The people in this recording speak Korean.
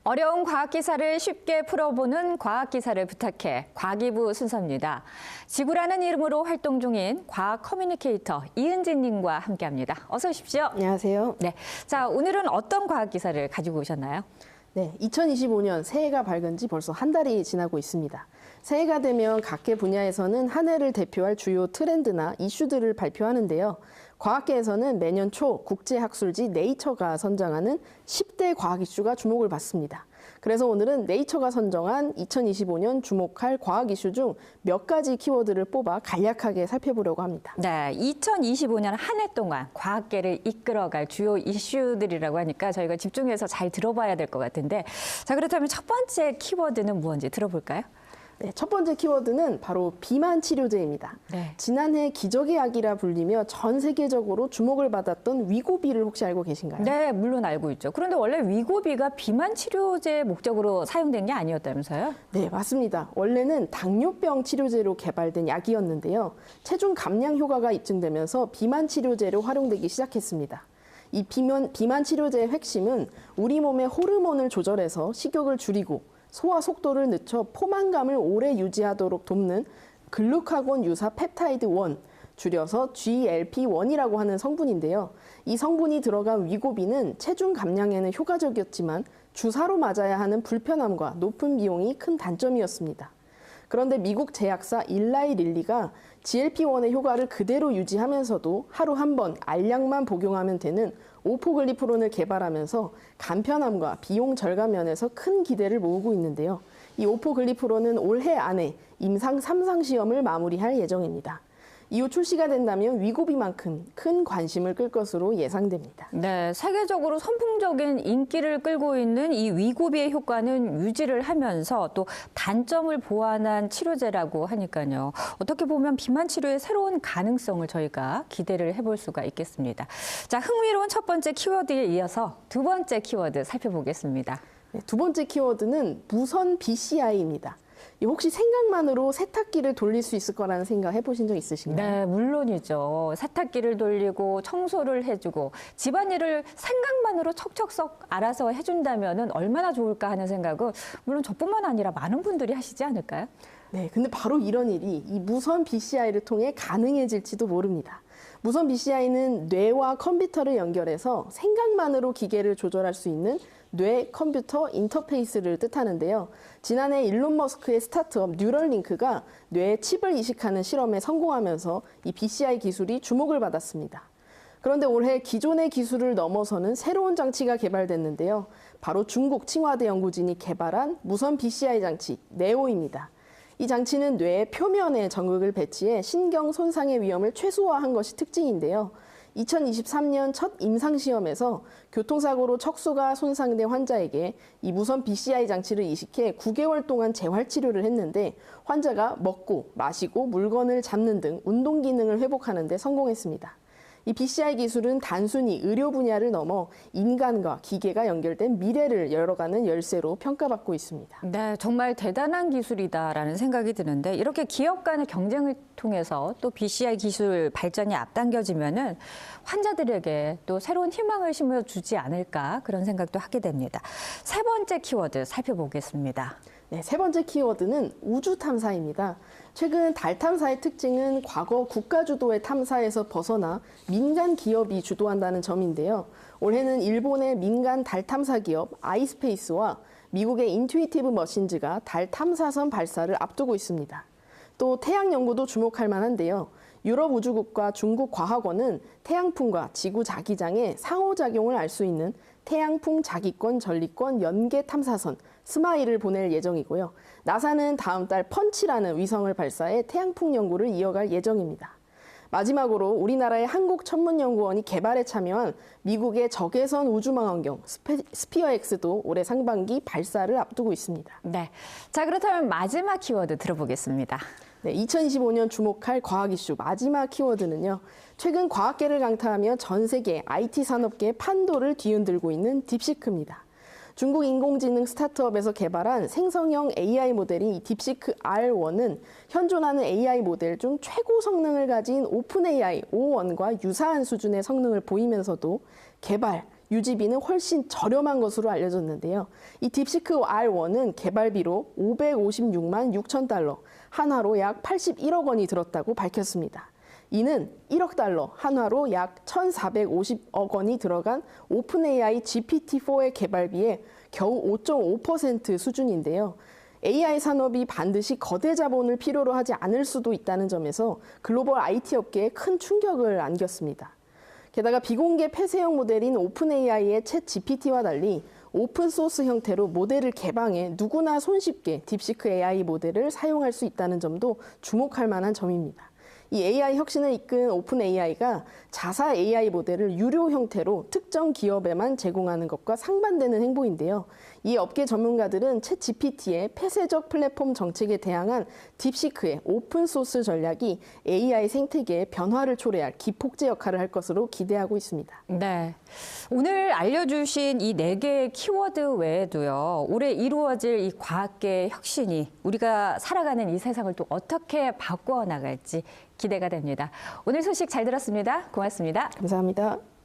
어려운 과학 기사를 쉽게 풀어보는 과학 기사를 부탁해 과기부 순서입니다. 지구라는 이름으로 활동 중인 과학 커뮤니케이터 이은진 님과 함께합니다. 어서 오십시오. 안녕하세요. 네, 자 오늘은 어떤 과학 기사를 가지고 오셨나요? 네, 2025년 새해가 밝은 지 벌써 한 달이 지나고 있습니다. 새해가 되면 각계 분야에서는 한 해를 대표할 주요 트렌드나 이슈들을 발표하는데요. 과학계에서는 매년 초 국제학술지 네이처가 선정하는 10대 과학 이슈가 주목을 받습니다. 그래서 오늘은 네이처가 선정한 2025년 주목할 과학 이슈 중 몇 가지 키워드를 뽑아 간략하게 살펴보려고 합니다. 네, 2025년 한 해 동안 과학계를 이끌어갈 주요 이슈들이라고 하니까 저희가 집중해서 잘 들어봐야 될 것 같은데, 자 그렇다면 첫 번째 키워드는 무엇인지 들어볼까요? 네, 첫 번째 키워드는 바로 비만 치료제입니다. 네. 지난해 기적의 약이라 불리며 전 세계적으로 주목을 받았던 위고비를 혹시 알고 계신가요? 네, 물론 알고 있죠. 그런데 원래 위고비가 비만 치료제 목적으로 사용된 게 아니었다면서요? 네, 맞습니다. 원래는 당뇨병 치료제로 개발된 약이었는데요. 체중 감량 효과가 입증되면서 비만 치료제로 활용되기 시작했습니다. 이 비만 치료제의 핵심은 우리 몸의 호르몬을 조절해서 식욕을 줄이고 소화 속도를 늦춰 포만감을 오래 유지하도록 돕는 글루카곤 유사 펩타이드 1, 줄여서 GLP-1이라고 하는 성분인데요. 이 성분이 들어간 위고비는 체중 감량에는 효과적이었지만 주사로 맞아야 하는 불편함과 높은 비용이 큰 단점이었습니다. 그런데 미국 제약사 일라이 릴리가 GLP-1의 효과를 그대로 유지하면서도 하루 한 번 알약만 복용하면 되는 오포글리프론을 개발하면서 간편함과 비용 절감 면에서 큰 기대를 모으고 있는데요. 이 오포글리프론은 올해 안에 임상 3상 시험을 마무리할 예정입니다. 이후 출시가 된다면 위고비만큼 큰 관심을 끌 것으로 예상됩니다. 네, 세계적으로 선풍적인 인기를 끌고 있는 이 위고비의 효과는 유지를 하면서 또 단점을 보완한 치료제라고 하니까요. 어떻게 보면 비만 치료의 새로운 가능성을 저희가 기대를 해볼 수가 있겠습니다. 자, 흥미로운 첫 번째 키워드에 이어서 두 번째 키워드 살펴보겠습니다. 네, 두 번째 키워드는 무선 BCI입니다. 혹시 생각만으로 세탁기를 돌릴 수 있을 거라는 생각 해보신 적 있으신가요? 네, 물론이죠. 세탁기를 돌리고 청소를 해주고 집안일을 생각만으로 척척썩 알아서 해준다면 얼마나 좋을까 하는 생각은 물론 저뿐만 아니라 많은 분들이 하시지 않을까요? 네, 근데 바로 이런 일이 이 무선 BCI를 통해 가능해질지도 모릅니다. 무선 BCI는 뇌와 컴퓨터를 연결해서 생각만으로 기계를 조절할 수 있는 뇌 컴퓨터 인터페이스를 뜻하는데요. 지난해 일론 머스크의 스타트업 뉴럴링크가 뇌에 칩을 이식하는 실험에 성공하면서 이 BCI 기술이 주목을 받았습니다. 그런데 올해 기존의 기술을 넘어서는 새로운 장치가 개발됐는데요. 바로 중국 칭화대 연구진이 개발한 무선 BCI 장치 네오입니다. 이 장치는 뇌의 표면에 전극을 배치해 신경 손상의 위험을 최소화한 것이 특징인데요. 2023년 첫 임상시험에서 교통사고로 척수가 손상된 환자에게 이 무선 BCI 장치를 이식해 9개월 동안 재활치료를 했는데 환자가 먹고 마시고 물건을 잡는 등 운동 기능을 회복하는 데 성공했습니다. 이 BCI 기술은 단순히 의료 분야를 넘어 인간과 기계가 연결된 미래를 열어가는 열쇠로 평가받고 있습니다. 네, 정말 대단한 기술이다라는 생각이 드는데 이렇게 기업 간의 경쟁을 통해서 또 BCI 기술 발전이 앞당겨지면은 환자들에게 또 새로운 희망을 심어주지 않을까 그런 생각도 하게 됩니다. 세 번째 키워드 살펴보겠습니다. 네, 세 번째 키워드는 우주 탐사입니다. 최근 달 탐사의 특징은 과거 국가 주도의 탐사에서 벗어나 민간 기업이 주도한다는 점인데요. 올해는 일본의 민간 달 탐사 기업 아이스페이스와 미국의 인투이티브 머신즈가 달 탐사선 발사를 앞두고 있습니다. 또 태양 연구도 주목할 만한데요. 유럽 우주국과 중국 과학원은 태양풍과 지구 자기장의 상호작용을 알 수 있는 태양풍 자기권 전리권 연계 탐사선 스마일을 보낼 예정이고요. 나사는 다음 달 펀치라는 위성을 발사해 태양풍 연구를 이어갈 예정입니다. 마지막으로 우리나라의 한국천문연구원이 개발에 참여한 미국의 적외선 우주망원경 스피어X도 올해 상반기 발사를 앞두고 있습니다. 네, 자 그렇다면 마지막 키워드 들어보겠습니다. 네, 2025년 주목할 과학 이슈 마지막 키워드는요. 최근 과학계를 강타하며 전 세계 IT 산업계의 판도를 뒤흔들고 있는 딥시크입니다. 중국 인공지능 스타트업에서 개발한 생성형 AI 모델인 딥시크 R1은 현존하는 AI 모델 중 최고 성능을 가진 오픈 AI O1과 유사한 수준의 성능을 보이면서도 개발, 유지비는 훨씬 저렴한 것으로 알려졌는데요. 이 딥시크 R1은 개발비로 556만 6천 달러, 한화로 약 81억 원이 들었다고 밝혔습니다. 이는 1억 달러, 한화로 약 1,450억 원이 들어간 오픈AI GPT-4의 개발비에 겨우 5.5% 수준인데요. AI 산업이 반드시 거대 자본을 필요로 하지 않을 수도 있다는 점에서 글로벌 IT 업계에 큰 충격을 안겼습니다. 게다가 비공개 폐쇄형 모델인 오픈AI의 챗 GPT와 달리 오픈소스 형태로 모델을 개방해 누구나 손쉽게 딥시크 AI 모델을 사용할 수 있다는 점도 주목할 만한 점입니다. 이 AI 혁신을 이끈 오픈AI가 자사 AI 모델을 유료 형태로 특정 기업에만 제공하는 것과 상반되는 행보인데요. 이 업계 전문가들은 챗 GPT의 폐쇄적 플랫폼 정책에 대항한 딥시크의 오픈소스 전략이 AI 생태계의 변화를 초래할 기폭제 역할을 할 것으로 기대하고 있습니다. 네. 오늘 알려주신 이 4개의 키워드 외에도요, 올해 이루어질 이 과학계의 혁신이 우리가 살아가는 이 세상을 또 어떻게 바꿔 나갈지 기대가 됩니다. 오늘 소식 잘 들었습니다. 고맙습니다. 감사합니다.